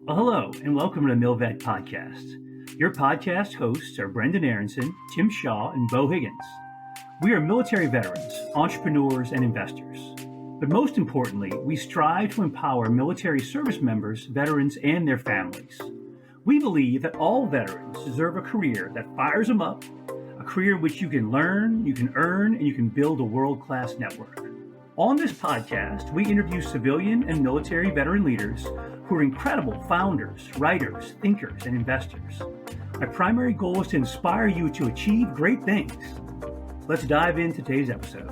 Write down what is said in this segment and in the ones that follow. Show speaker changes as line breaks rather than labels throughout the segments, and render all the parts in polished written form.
Well, hello, and welcome to the MilVet Podcast. Your podcast hosts are Brendan Aronson, Tim Shaw, and Beau Higgins. We are military veterans, entrepreneurs, and investors. But most importantly, we strive to empower military service members, veterans, and their families. We believe that all veterans deserve a career that fires them up, a career in which you can learn, you can earn, and you can build a world-class network. On this podcast, we interview civilian and military veteran leaders who are incredible founders, writers, thinkers, and investors. My primary goal is to inspire you to achieve great things. Let's dive into today's episode.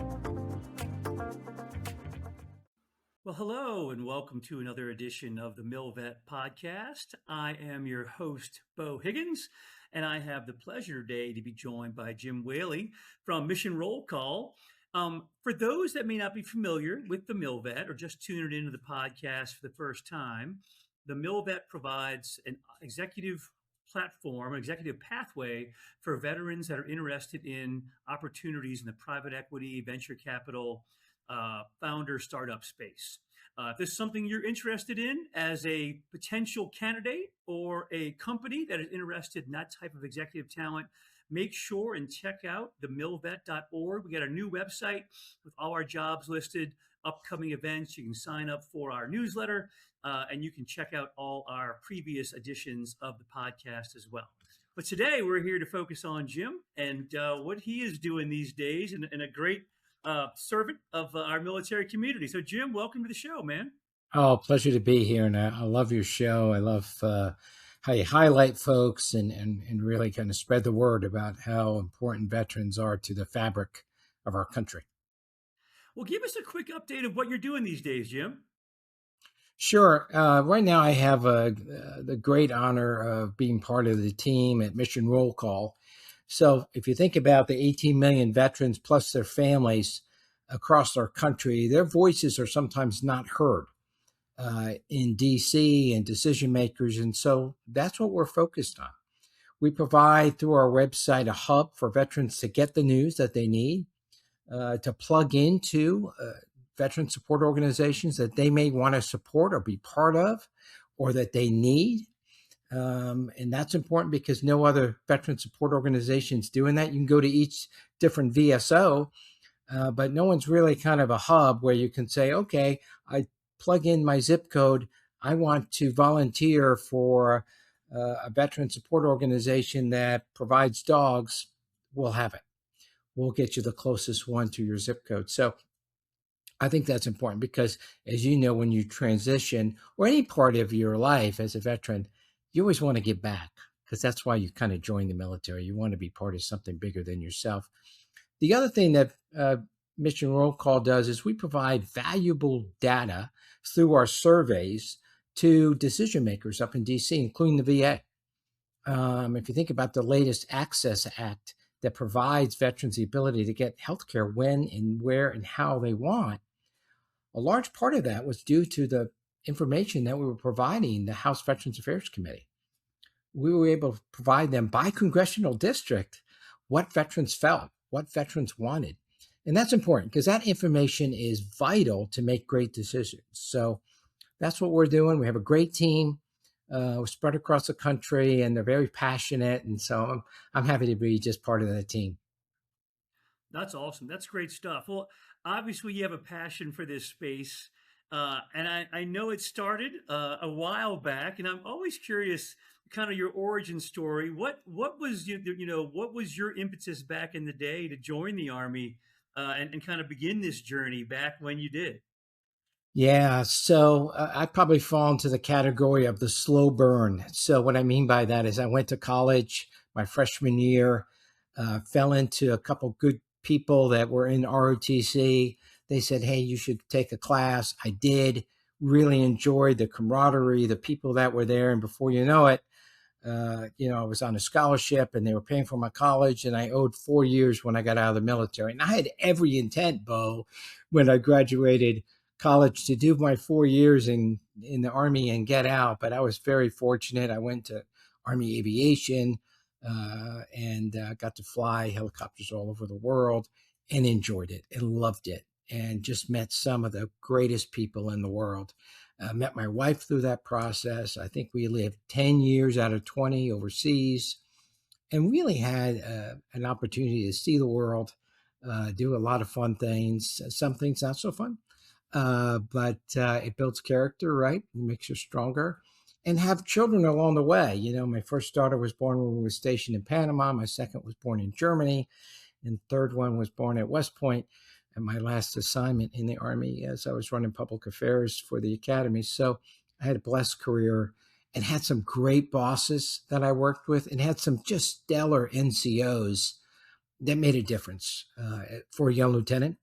Well, hello, and welcome to another edition of the MilVet Podcast. I am your host, Beau Higgins, and I have the pleasure today to be joined by Jim Whaley from Mission Roll Call. For those that may not be familiar with the MilVet or just tuned into the podcast for the first time, the MilVet provides an executive platform, an executive pathway for veterans that are interested in opportunities in the private equity, venture capital, founder startup space. If this is something you're interested in as a potential candidate or a company that is interested in that type of executive talent, make sure and check out TheMilVet.org. We got a new website with all our jobs listed, upcoming events. You can sign up for our newsletter, and you can check out all our previous editions of the podcast as well. But today we're here to focus on Jim and what he is doing these days, and a great servant of our military community. So Jim, welcome to the show, man.
Oh, pleasure to be here. And I love your show. I love how you highlight folks and really kind of spread the word about how important veterans are to the fabric of our country.
Well, give us a quick update of what you're doing these days, Jim.
Sure. Right now, I have the great honor of being part of the team at Mission Roll Call. So if you think about the 18 million veterans plus their families across our country, their voices are sometimes not heard in DC and decision makers. And so that's what we're focused on. We provide through our website a hub for veterans to get the news that they need, to plug into veteran support organizations that they may want to support or be part of, or that they need. And that's important because no other veteran support organization is doing that. You can go to each different VSO, but no one's really kind of a hub where you can say, okay, I plug in my zip code. I want to volunteer for a veteran support organization that provides dogs. We'll have it. We'll get you the closest one to your zip code. So I think that's important because, as you know, when you transition or any part of your life as a veteran, you always want to give back because that's why you kind of join the military. You want to be part of something bigger than yourself. The other thing that Mission Roll Call does is we provide valuable data through our surveys to decision makers up in DC, including the VA. If you think about the latest Access Act that provides veterans the ability to get healthcare when and where and how they want, a large part of that was due to the information that we were providing the House Veterans Affairs Committee. We were able to provide them by congressional district what veterans felt, what veterans wanted. And that's important because that information is vital to make great decisions. So that's what we're doing. We have a great team. We're spread across the country and they're very passionate. And so I'm happy to be just part of that team.
That's awesome. That's great stuff. Well, obviously you have a passion for this space. And I know it started a while back, and I'm always curious, kind of your origin story. What was what was your impetus back in the day to join the Army and kind of begin this journey back when you did?
Yeah, so I probably fall into the category of the slow burn. So what I mean by that is I went to college my freshman year, fell into a couple good people that were in ROTC. They said, hey, you should take a class. I did, really enjoyed the camaraderie, the people that were there. And before you know it, I was on a scholarship and they were paying for my college and I owed 4 years when I got out of the military. And I had every intent, Beau, when I graduated college to do my 4 years in the Army and get out. But I was very fortunate. I went to Army Aviation and got to fly helicopters all over the world and enjoyed it and loved it and just met some of the greatest people in the world. Met my wife through that process. I think we lived 10 years out of 20 overseas and really had an opportunity to see the world, do a lot of fun things, some things not so fun, but it builds character, right? It makes you stronger. And have children along the way. You know, my first daughter was born when we were stationed in Panama. My second was born in Germany. And third one was born at West Point. And my last assignment in the Army as I was running public affairs for the academy. So I had a blessed career and had some great bosses that I worked with and had some just stellar NCOs that made a difference for a young lieutenant.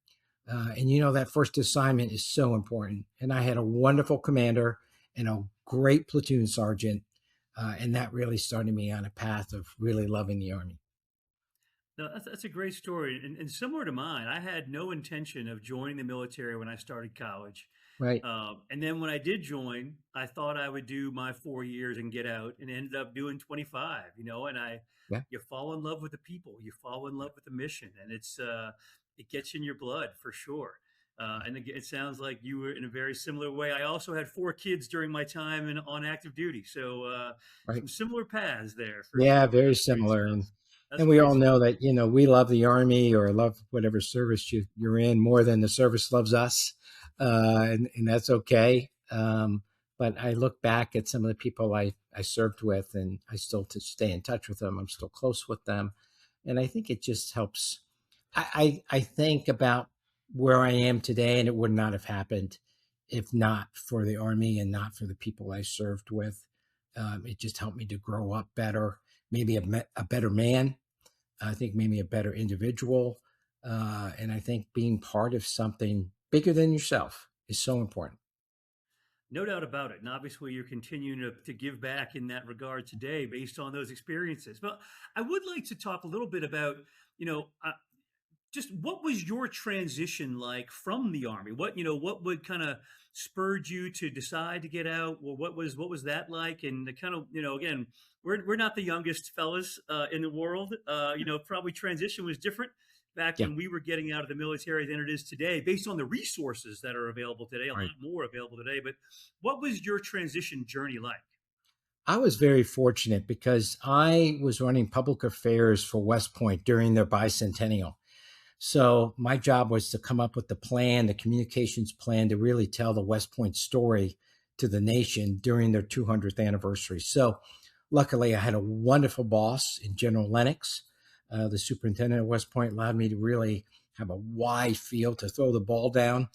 And you know, that first assignment is so important. And I had a wonderful commander and a great platoon sergeant. And that really started me on a path of really loving the Army.
No, that's a great story. And similar to mine, I had no intention of joining the military when I started college.
Right.
And then when I did join, I thought I would do my 4 years and get out, and ended up doing 25,
Yeah.
you fall in love with the people, you fall in love with the mission, and it gets in your blood for sure. And it sounds like you were in a very similar way. I also had 4 kids during my time on active duty. So
Right.
some similar paths there for
Yeah,
sure.
very
That's great
similar.
stuff. That's
And we
great
all
stuff.
know that, you know, we love the Army or love whatever service you're in more than the service loves us. And that's okay. But I look back at some of the people I served with and I still to stay in touch with them. I'm still close with them. And I think it just helps. I think about where I am today, and it would not have happened if not for the Army and not for the people I served with. It just helped me to grow up better, maybe a better man. I think maybe a better individual. And I think being part of something bigger than yourself is so important.
No doubt about it. And obviously, you're continuing to give back in that regard today based on those experiences. But I would like to talk a little bit about, you know, uh, just what was your transition like from the Army? What would kind of spurred you to decide to get out? Well, what was that like? And the kind of, again, we're not the youngest fellas in the world. Probably transition was different back
Yeah.
when we were getting out of the military than it is today, based on the resources that are available today. A lot
Right.
more available today. But what was your transition journey like?
I was very fortunate because I was running public affairs for West Point during their bicentennial. So my job was to come up with the plan, the communications plan to really tell the West Point story to the nation during their 200th anniversary. So luckily, I had a wonderful boss in General Lennox. The superintendent of West Point allowed me to really have a wide field to throw the ball down.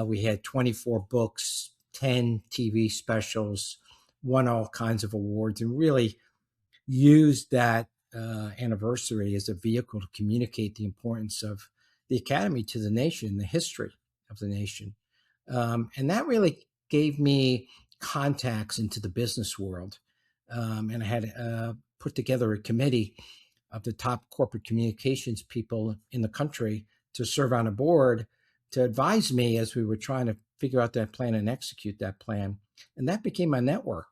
We had 24 books, 10 TV specials, won all kinds of awards, and really used that anniversary as a vehicle to communicate the importance of the academy to the nation, the history of the nation. And that really gave me contacts into the business world. And I had put together a committee of the top corporate communications people in the country to serve on a board to advise me as we were trying to figure out that plan and execute that plan. And that became my network.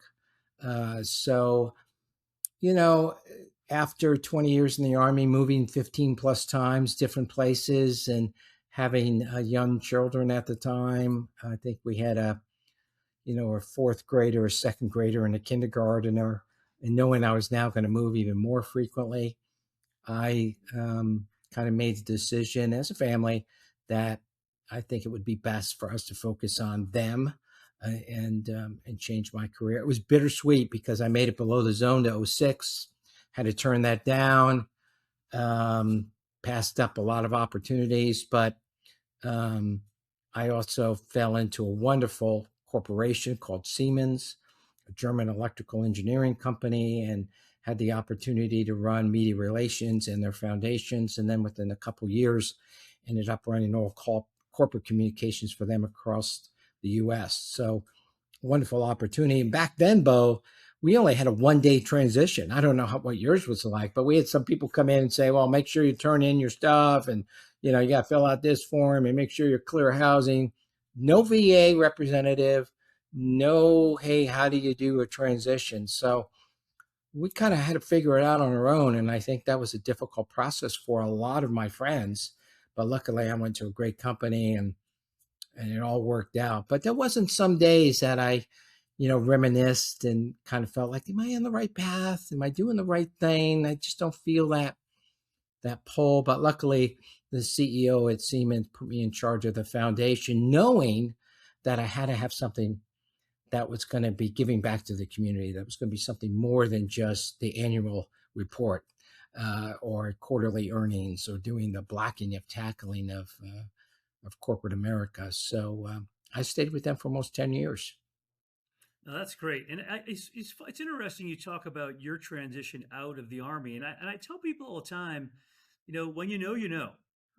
So you know, after 20 years in the Army, moving 15 plus times, different places, and having young children at the time, I think we had a fourth grader, a second grader, and a kindergartner. And knowing I was now going to move even more frequently, I kind of made the decision as a family that I think it would be best for us to focus on them and change my career. It was bittersweet because I made it below the zone to '06, had to turn that down, um, passed up a lot of opportunities, but um, I also fell into a wonderful corporation called Siemens, a German electrical engineering company, and had the opportunity to run media relations and their foundations. And then within a couple of years, ended up running all corporate communications for them across the US. So wonderful opportunity. And back then, Beau, we only had a 1 day transition. I don't know what yours was like, but we had some people come in and say, well, make sure you turn in your stuff and, you got to fill out this form and make sure you're clear housing. No VA representative, no, hey, how do you do a transition? So we kind of had to figure it out on our own. And I think that was a difficult process for a lot of my friends. But luckily, I went to a great company and and it all worked out. But there wasn't some days that I, reminisced and kind of felt like, am I on the right path? Am I doing the right thing? I just don't feel that pull. But luckily, the CEO at Siemens put me in charge of the foundation, knowing that I had to have something that was going to be giving back to the community, that was going to be something more than just the annual report or quarterly earnings or doing the blocking of tackling of corporate America. So I stayed with them for almost 10 years.
No, that's great, and it's interesting you talk about your transition out of the Army, and I tell people all the time, when you know.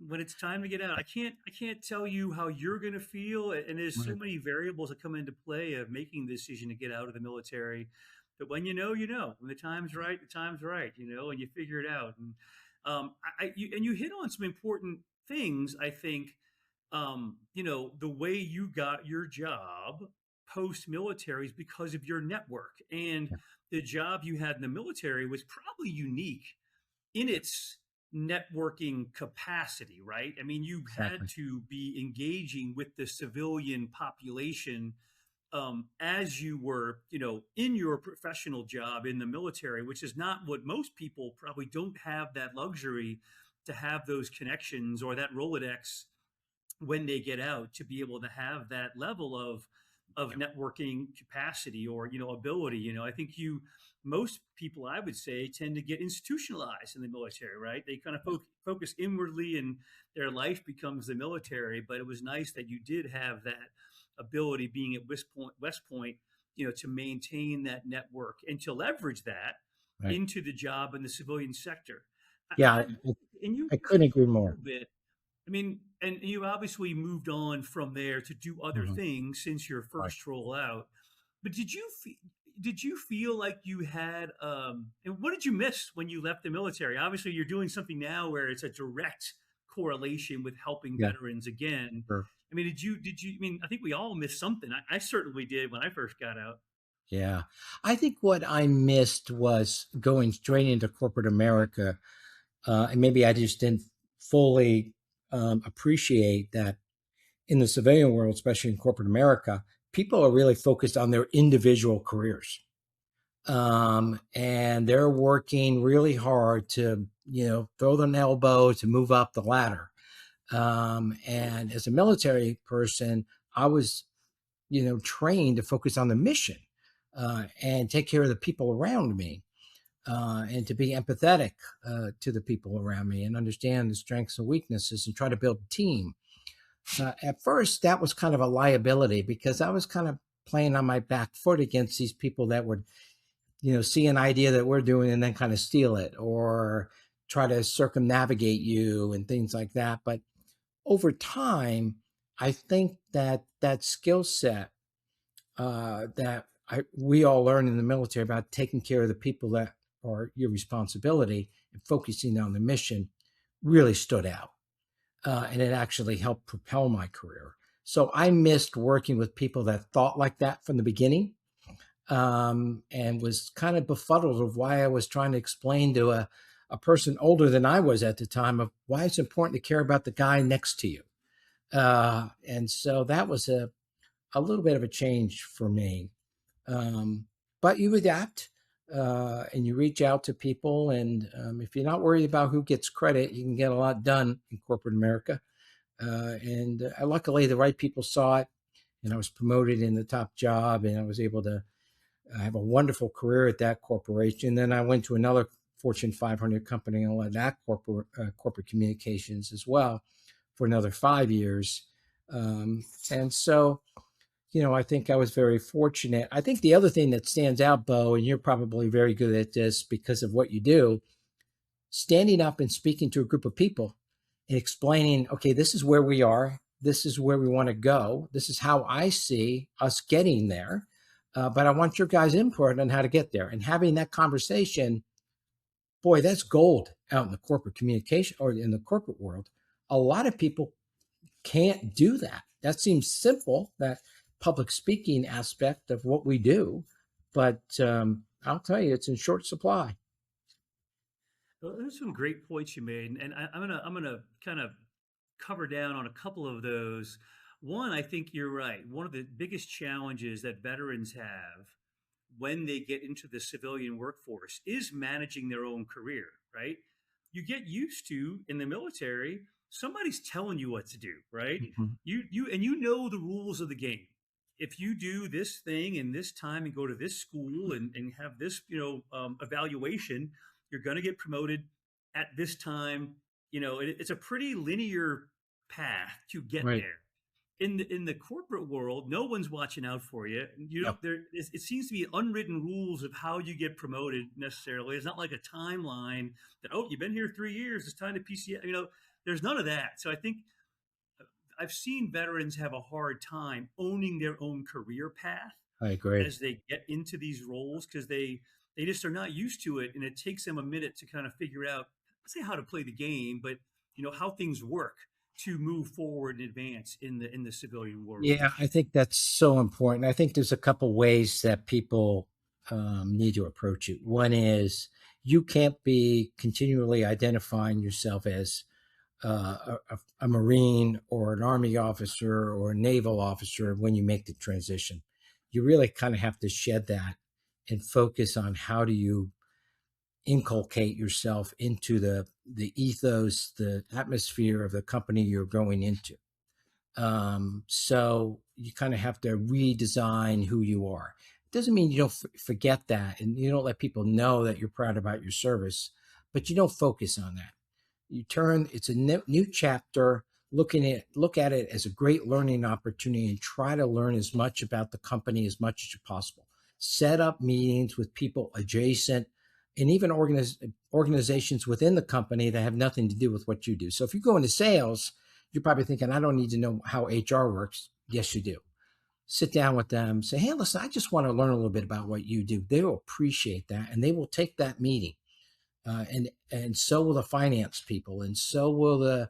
When it's time to get out, I can't tell you how you're going to feel, and there's so
Right.
many variables that come into play of making the decision to get out of the military. But when you know, you know. When the time's right, the time's right, and you figure it out. And you hit on some important things, I think. The way you got your job post military is because of your network, and
Yeah,
the job you had in the military was probably unique in its networking capacity, right? I mean, you had
exactly.
to be engaging with the civilian population as you were, in your professional job in the military, which is not what most people probably don't have that luxury to have those connections or that Rolodex when they get out to be able to have that level of
Yeah.
networking capacity or ability. I think most people, I would say, tend to get institutionalized in the military, right? They kind of focus inwardly and their life becomes the military. But it was nice that you did have that ability being at West Point, to maintain that network and to leverage that
Right.
into the job in the civilian sector.
Yeah,
And you
I
mentioned
couldn't agree
a
more.
little bit. I mean, and you obviously moved on from there to do other
Mhm.
things since your
Right.
first role out. But did you feel like you had and what did you miss when you left the military? Obviously, you're doing something now where it's a direct correlation with helping
Yeah.
veterans again.
Sure.
I mean, did you I mean, I think we all missed something. I certainly did when I first got out.
Yeah. I think what I missed was going straight into corporate America. And maybe I just didn't fully appreciate that in the civilian world, especially in corporate America, people are really focused on their individual careers. And they're working really hard to, throw an elbow to move up the ladder. And as a military person, I was, trained to focus on the mission and take care of the people around me and to be empathetic to the people around me and understand the strengths and weaknesses and try to build a team. At first, that was kind of a liability because I was kind of playing on my back foot against these people that would, see an idea that we're doing and then kind of steal it or try to circumnavigate you and things like that. But over time, I think that skill set that we all learn in the military about taking care of the people that are your responsibility and focusing on the mission really stood out. And it actually helped propel my career. So I missed working with people that thought like that from the beginning and was kind of befuddled of why I was trying to explain to a person older than I was at the time of why it's important to care about the guy next to you. And so that was a little bit of a change for me. But you adapt and you reach out to people. And if you're not worried about who gets credit, you can get a lot done in corporate America. And luckily, the right people saw it. And I was promoted in the top job, and I was able to have a wonderful career at that corporation. Then I went to another Fortune 500 company and led that corporate communications as well for another 5 years. And so, I think I was very fortunate. I think the other thing that stands out, Beau, and you're probably very good at this because of what you do, standing up and speaking to a group of people and explaining, okay, this is where we are. This is where we want to go. This is how I see us getting there. But I want your guys' input on how to get there. And having that conversation, boy, that's gold out in the corporate communication or in the corporate world. A lot of people can't do that. That seems simple, that public speaking aspect of what we do. But I'll tell you, it's in short supply.
Well, there's some great points you made, and I'm gonna kind of cover down on a couple of those. One, I think you're right. One of the biggest challenges that veterans have when they get into the civilian workforce is managing their own career, right? You get used to in the military, somebody's telling you what to do, right?
Mhm.
You know the rules of the game. If you do this thing in this time and go to this school and have this, evaluation, you're going to get promoted at this time. It's a pretty linear path to get
Right.
there. In the corporate world, no one's watching out for you. You
Yep.
don't. It seems to be unwritten rules of how you get promoted. Necessarily, it's not like a timeline that you've been here 3 years. It's time to PCS. There's none of that. So I think I've seen veterans have a hard time owning their own career path
I agree.
as they get into these roles because they just are not used to it, and it takes them a minute to kind of figure out, let's say, how to play the game, but how things work to move forward and advance in the civilian world.
Yeah, I think that's so important. I think there's a couple ways that people need to approach it. One is you can't be continually identifying yourself as a Marine or an Army officer or a naval officer when you make the transition. You really kind of have to shed that and focus on how do you inculcate yourself into the ethos, the atmosphere of the company you're going into. So you kind of have to redesign who you are. It doesn't mean you don't forget that and you don't let people know that you're proud about your service, but you don't focus on that. It's a new chapter. Look at it as a great learning opportunity and try to learn as much about the company as much as possible. Set up meetings with people adjacent and even organizations within the company that have nothing to do with what you do. So if you go into sales, you're probably thinking, I don't need to know how HR works. Yes, you do. Sit down with them, say, hey, listen, I just want to learn a little bit about what you do. They will appreciate that and they will take that meeting. And so will the finance people, and so will the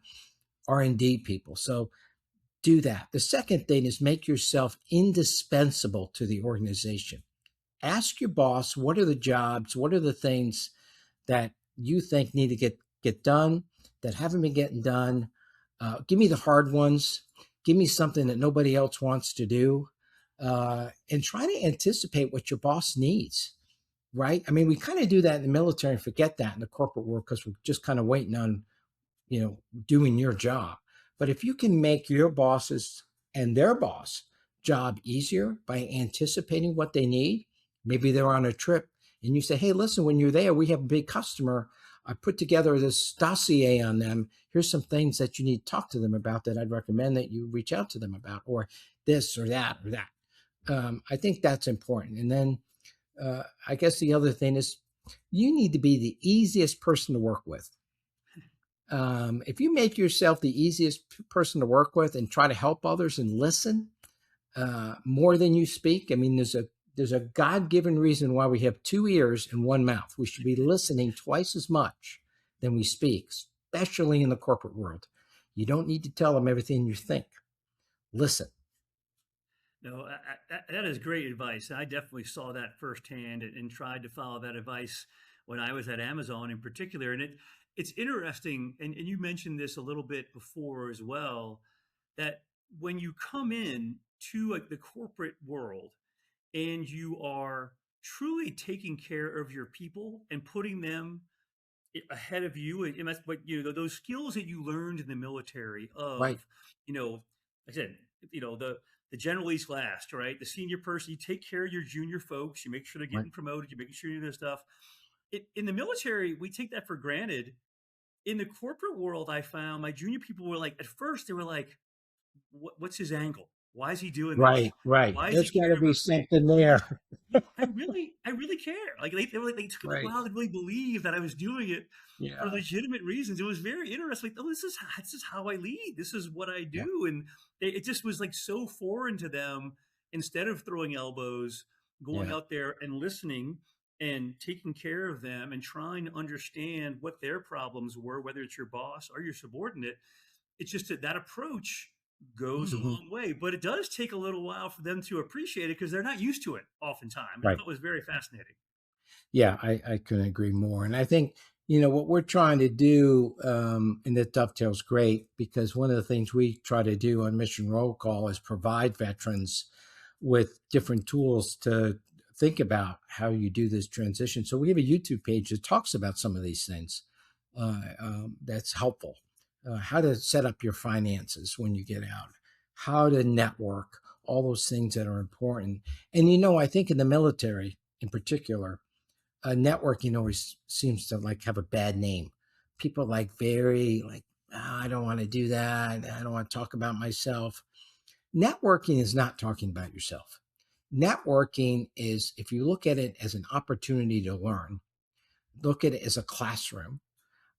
R&D people. So do that. The second thing is make yourself indispensable to the organization. Ask your boss, what are the jobs? What are the things that you think need to get done that haven't been getting done? Give me the hard ones. Give me something that nobody else wants to do, and try to anticipate what your boss needs. Right? I mean, we kind of do that in the military and forget that in the corporate world because we're just kind of waiting on, doing your job. But if you can make your bosses and their boss job easier by anticipating what they need, maybe they're on a trip and you say, hey, listen, when you're there, we have a big customer. I put together this dossier on them. Here's some things that you need to talk to them about that I'd recommend that you reach out to them about, or this or that or that. I think that's important. And then I guess the other thing is you need to be the easiest person to work with. If you make yourself the easiest person to work with and try to help others and listen more than you speak, I mean, there's a God-given reason why we have two ears and one mouth. We should be listening twice as much than we speak, especially in the corporate world. You don't need to tell them everything you think. Listen.
No, that is great advice. I definitely saw that firsthand and tried to follow that advice when I was at Amazon in particular. And it's interesting, and you mentioned this a little bit before as well, that when you come in to the corporate world and you are truly taking care of your people and putting them ahead of you, and that's what those skills that you learned in the military
Right.
of, like I said, the general leads last, right? The senior person, you take care of your junior folks, you make sure they're
Right.
getting promoted, you making sure you do this stuff. In the military, we take that for granted. In the corporate world, I found my junior people were like, at first they were like, what's his angle? Why is he doing this?
Right. Right.
Why is he
There's got to
caring
be
about me?
something there.
Yeah, I really care. Like they took a
Right.
while to really believe that I was doing it for
Yeah.
legitimate reasons. It was very interesting. Like, oh, this is how I lead. This is what I
Yeah.
do, and it just was like so foreign to them. Instead of throwing elbows, going
Yeah.
out there and listening and taking care of them and trying to understand what their problems were, whether it's your boss or your subordinate, it's just that approach goes a
Mhm.
long way, but it does take a little while for them to appreciate it because they're not used to it oftentimes. And I
Right.
thought it was very fascinating.
Yeah, I couldn't agree more. And I think What we're trying to do, and that dovetails great because one of the things we try to do on Mission Roll Call is provide veterans with different tools to think about how you do this transition. So we have a YouTube page that talks about some of these things that's helpful. How to set up your finances when you get out, how to network, all those things that are important. And I think in the military in particular, networking always seems to like have a bad name. People like very like, "Oh, I don't want to do that. I don't want to talk about myself." Networking is not talking about yourself. Networking is, if you look at it as an opportunity to learn, look at it as a classroom.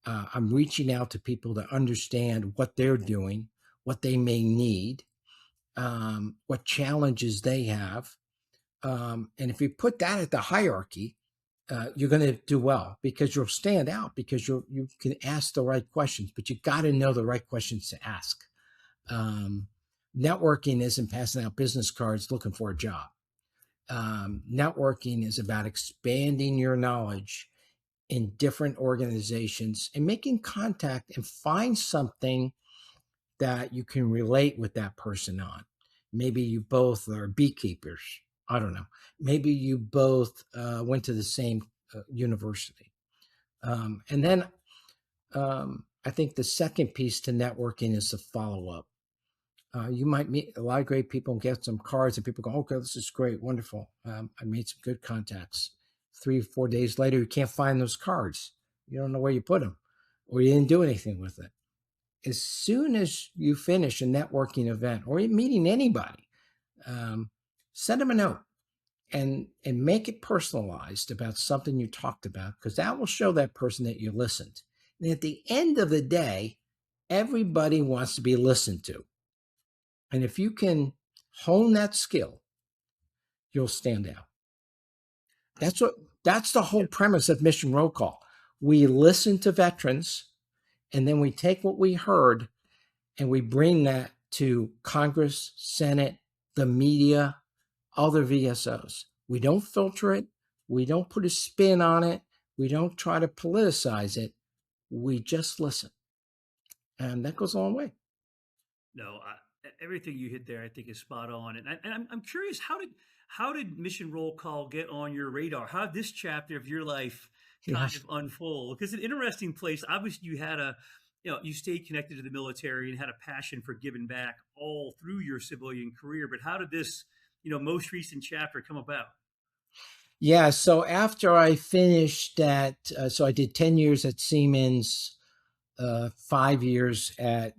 I'm reaching out to people to understand what they're doing, what they may need, what challenges they have. And if you put that at the hierarchy, you're going to do well because you'll stand out because you can ask the right questions, but you got to know the right questions to ask. Um, Networking isn't passing out business cards looking for a job. Networking is about expanding your knowledge in different organizations and making contact and find something that you can relate with that person on. Maybe you both are beekeepers. I don't know. Maybe you both went to the same university. And then I think the second piece to networking is the follow up. You might meet a lot of great people and get some cards, and people go, "Okay, this is great, wonderful. I made some good contacts." 3 or 4 days later, you can't find those cards. You don't know where you put them, or you didn't do anything with it. As soon as you finish a networking event or meeting anybody, send them a note and make it personalized about something you talked about, because that will show that person that you listened. And at the end of the day, everybody wants to be listened to. And if you can hone that skill, you'll stand out. That's the whole premise of Mission Roll Call. We listen to veterans, and then we take what we heard and we bring that to Congress, Senate, the media, other VSOs. We don't filter it. We don't put a spin on it. We don't try to politicize it. We just listen. And that goes a long way.
No, everything you hit there, I think, is spot on. And I'm curious, how did Mission Roll Call get on your radar? How did this chapter of your life kind
Yes.
of unfold? Because it's an interesting place. Obviously, you stayed connected to the military and had a passion for giving back all through your civilian career. But how did this, most recent chapter come about?
Yeah. So after I finished that, so I did 10 years at Siemens, 5 years at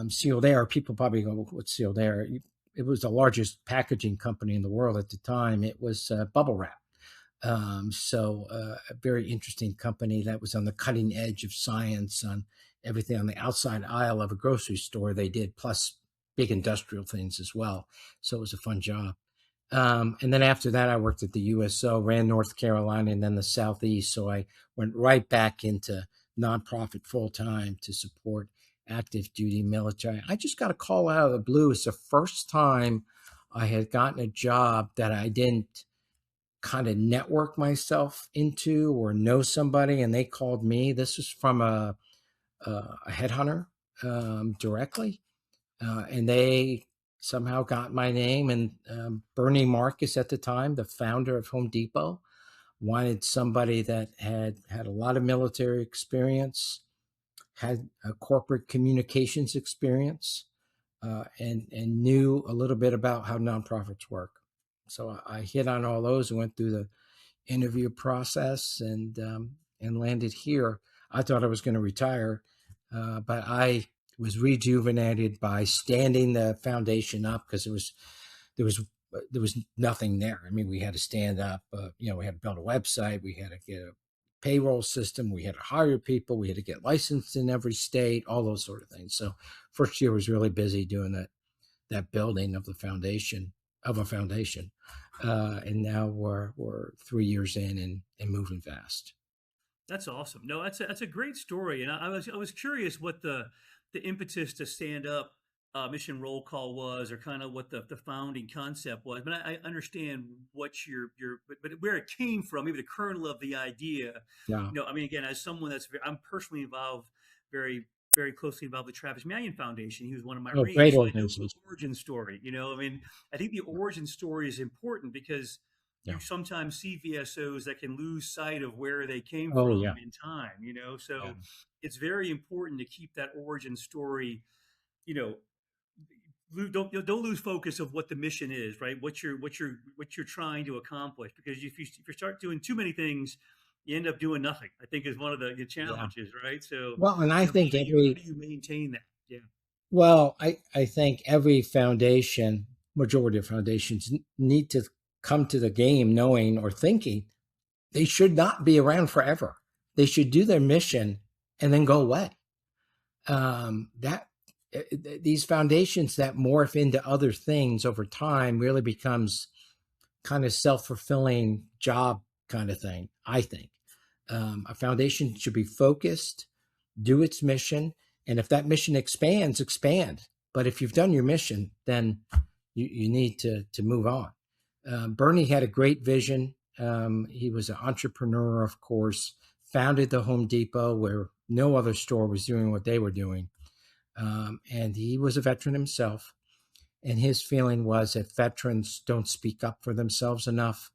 Sealed Air. People probably go, "What's Sealed Air?" It was the largest packaging company in the world at the time. It was bubble wrap. A very interesting company that was on the cutting edge of science on everything on the outside aisle of a grocery store. They did plus big industrial things as well. So it was a fun job. And then after that, I worked at the USO, ran North Carolina and then the Southeast. So I went right back into nonprofit full time to support active duty military. I just got a call out of the blue. It's the first time I had gotten a job that I didn't kind of network myself into or know somebody, and they called me. This was from a headhunter directly, and they somehow got my name. And Bernie Marcus at the time, the founder of Home Depot, wanted somebody that had a lot of military experience, had a corporate communications experience, and knew a little bit about how nonprofits work. So I hit on all those and went through the interview process and landed here. I thought I was going to retire, but I was rejuvenated by standing the foundation up because there was there was nothing there. I mean, we had to stand up. We had to build a website. We had to get a payroll system. We had to hire people. We had to get licensed in every state. All those sort of things. So first year was really busy doing that building of the foundation of a foundation. And now we're 3 years in and moving fast.
That's awesome. No, that's a great story. And I was curious what the impetus to stand up mission roll call was, or kind of what the founding concept was. But I understand what but where it came from, maybe the kernel of the idea.
Yeah.
I mean, again, as someone I'm personally involved, very very closely involved with Travis Manion Foundation. He was one of my
Oh, great
Marines, so I know the
organization.
origin story. I mean, I think the origin story is important because
Yeah.
you sometimes see VSOs that can lose sight of where they came
Oh,
from
yeah.
in time.
Yeah.
So it's very important to keep that origin story. You know, don't lose focus of what the mission is, right? What you're trying to accomplish. Because if you start doing too many things, you end up doing nothing. I think is one of the
Yeah.
challenges, right? So
Well, and I think
how do you maintain that? Yeah.
I think every foundation, majority of foundations need to come to the game knowing or thinking they should not be around forever. They should do their mission and then go away. That these foundations that morph into other things over time really becomes kind of self-fulfilling job kind of thing. I think a foundation should be focused, do its mission, and if that mission expands, expand. But if you've done your mission, then you need to move on. Bernie had a great vision. He was an entrepreneur, of course, founded the Home Depot where no other store was doing what they were doing. And he was a veteran himself. And his feeling was that veterans don't speak up for themselves enough.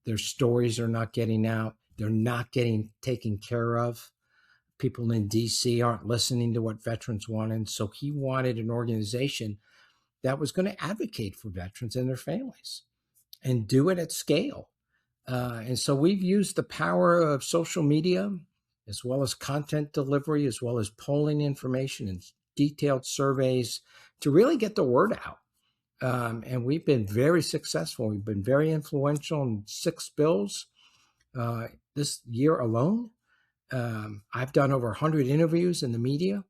Their stories are not getting out. They're not getting taken care of. People in DC aren't listening to what veterans wanted. So he wanted an organization that was going to advocate for veterans and their families and do it at scale. And so we've used the power of social media as well as content delivery, as well as polling information and detailed surveys to really get the word out. And we've been very successful. We've been very influential in 6 bills this year alone. I've done over 100 interviews in the media,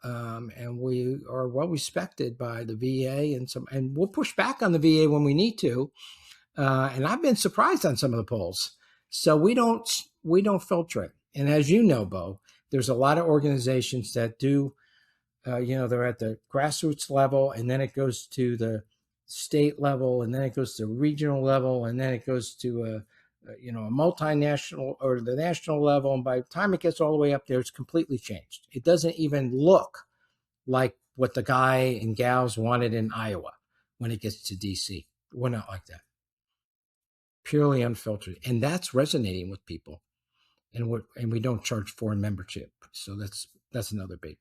and we are well respected by the VA and we'll push back on the VA when we need to. And I've been surprised on some of the polls. So we don't filter it. And as you know, Beau, there's a lot of organizations that do. They're at the grassroots level, and then it goes to the state level, and then it goes to regional level, and then it goes to a multinational or the national level. And by the time it gets all the way up there, it's completely changed. It doesn't even look like what the guy and gals wanted in Iowa when it gets to DC. We're not like that. Purely unfiltered, and that's resonating with people. And we don't charge foreign membership, so that's another big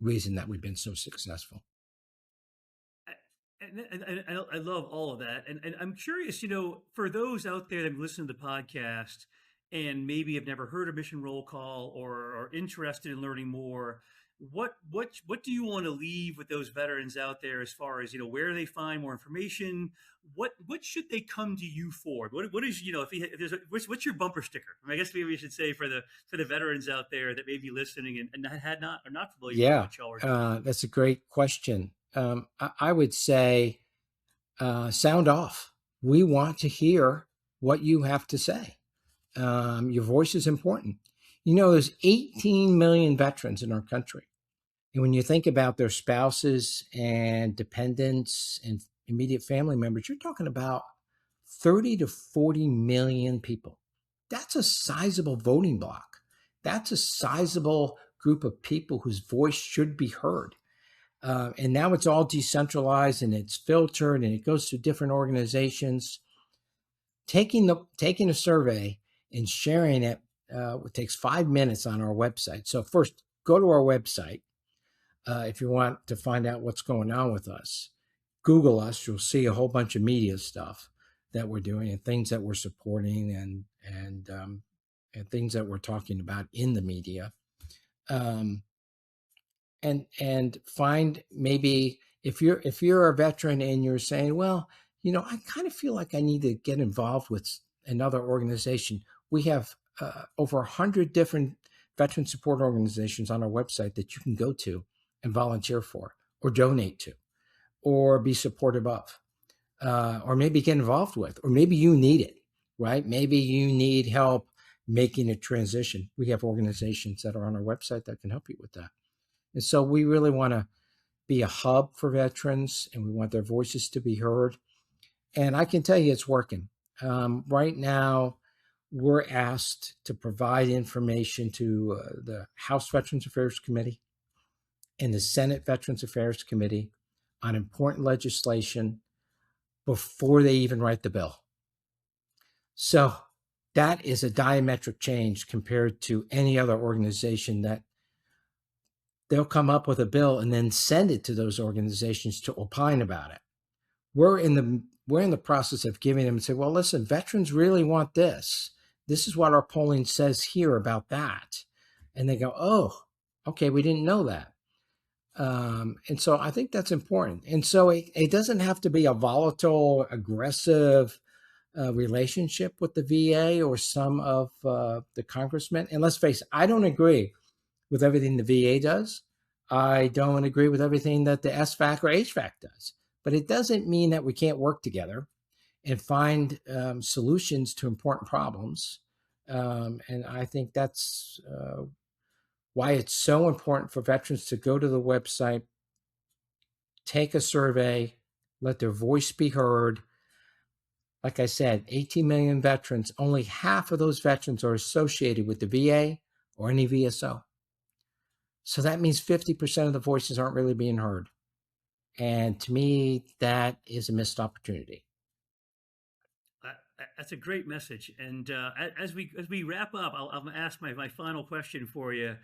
reason that we've been so successful.
And I love all of that. And I'm curious, for those out there that listen to the podcast and maybe have never heard of Mission Roll Call or are interested in learning more, what do you want to leave with those veterans out there as far as, where they find more information? What should they come to you for? What is, if there's what's your bumper sticker? I guess maybe we should say for the veterans out there that may be listening and are not familiar with what y'all are doing.
That's a great question. I would say sound off. We want to hear what you have to say. Your voice is important. There's 18 million veterans in our country. And when you think about their spouses and dependents and immediate family members, you're talking about 30 to 40 million people. That's a sizable voting block. That's a sizable group of people whose voice should be heard. And now it's all decentralized and it's filtered and it goes to different organizations. Taking a survey and sharing it takes 5 minutes on our website. So first, go to our website if you want to find out what's going on with us. Google us; you'll see a whole bunch of media stuff that we're doing and things that we're supporting and things that we're talking about in the media. And find maybe if you're a veteran and you're saying, well, I kind of feel like I need to get involved with another organization. We have over 100 different veteran support organizations on our website that you can go to and volunteer for or donate to or be supportive of or maybe get involved with, or maybe you need it, right? Maybe you need help making a transition. We have organizations that are on our website that can help you with that. And so we really want to be a hub for veterans, and we want their voices to be heard. And I can tell you it's working. Right now, we're asked to provide information to the House Veterans Affairs Committee and the Senate Veterans Affairs Committee on important legislation before they even write the bill. So that is a diametric change compared to any other organization that they'll come up with a bill and then send it to those organizations to opine about it. We're in the process of giving them and say, well, listen, veterans really want this. This is what our polling says here about that. And they go, oh, okay, we didn't know that. And so I think that's important. And so it doesn't have to be a volatile, aggressive relationship with the VA or some of the congressmen. And let's face it, I don't agree with everything the VA does. I don't agree with everything that the SVAC or HVAC does. But it doesn't mean that we can't work together and find solutions to important problems. And I think that's why it's so important for veterans to go to the website, take a survey, let their voice be heard. Like I said, 18 million veterans, only half of those veterans are associated with the VA or any VSO. So that means 50% of the voices aren't really being heard. And to me, that is a missed opportunity.
That's a great message. And as we wrap up, I'll ask my final question for you.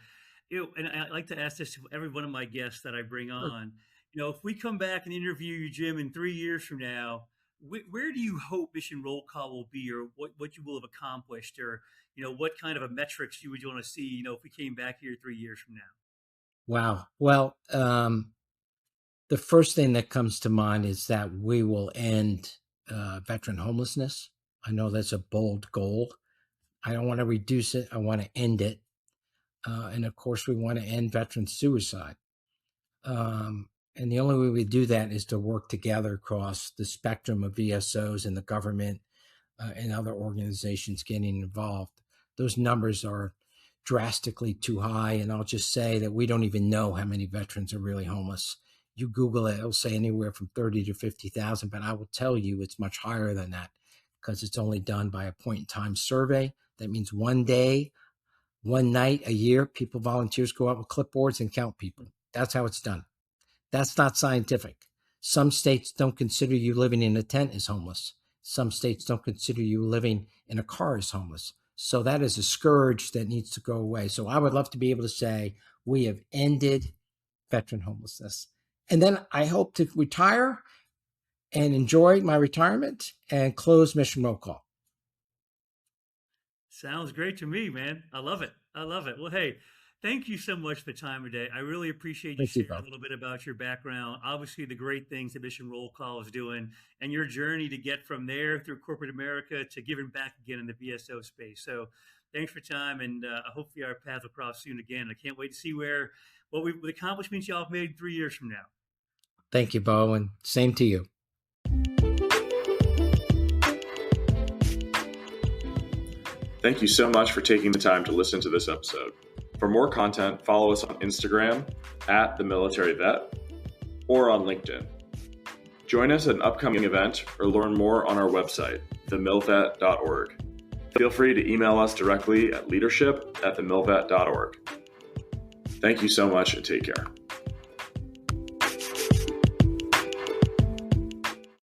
And I like to ask this to every one of my guests that I bring on. If we come back and interview you, Jim, in 3 years from now, where do you hope Mission Roll Call will be, or what you will have accomplished, or what kind of a metrics you would want to see, if we came back here 3 years from now?
Wow. Well, the first thing that comes to mind is that we will end veteran homelessness. I know that's a bold goal. I don't want to reduce it. I want to end it. And of course, we want to end veteran suicide. And the only way we do that is to work together across the spectrum of VSOs and the government and other organizations getting involved. Those numbers are drastically too high. And I'll just say that we don't even know how many veterans are really homeless. You Google it, it'll say anywhere from 30 to 50,000, but I will tell you it's much higher than that because it's only done by a point in time survey. That means one day, one night, a year, volunteers go out with clipboards and count people. That's how it's done. That's not scientific. Some states don't consider you living in a tent as homeless. Some states don't consider you living in a car as homeless. So that is a scourge that needs to go away. So I would love to be able to say we have ended veteran homelessness. And then I hope to retire and enjoy my retirement and close Mission Roll Call.
Sounds great to me, man. I love it. Well, hey, thank you so much for the time today. I really appreciate you sharing a little bit about your background, obviously the great things that Mission Roll Call is doing, and your journey to get from there through corporate America to giving back again in the VSO space. So thanks for your time, and hopefully our paths will cross soon again. I can't wait to see what the accomplishments y'all have made 3 years from now.
Thank you, Beau, and same to you.
Thank you so much for taking the time to listen to this episode. For more content, follow us on Instagram @TheMilitaryVet or on LinkedIn. Join us at an upcoming event or learn more on our website, TheMilVet.org. Feel free to email us directly at leadership@TheMilVet.org. Thank you so much and take care.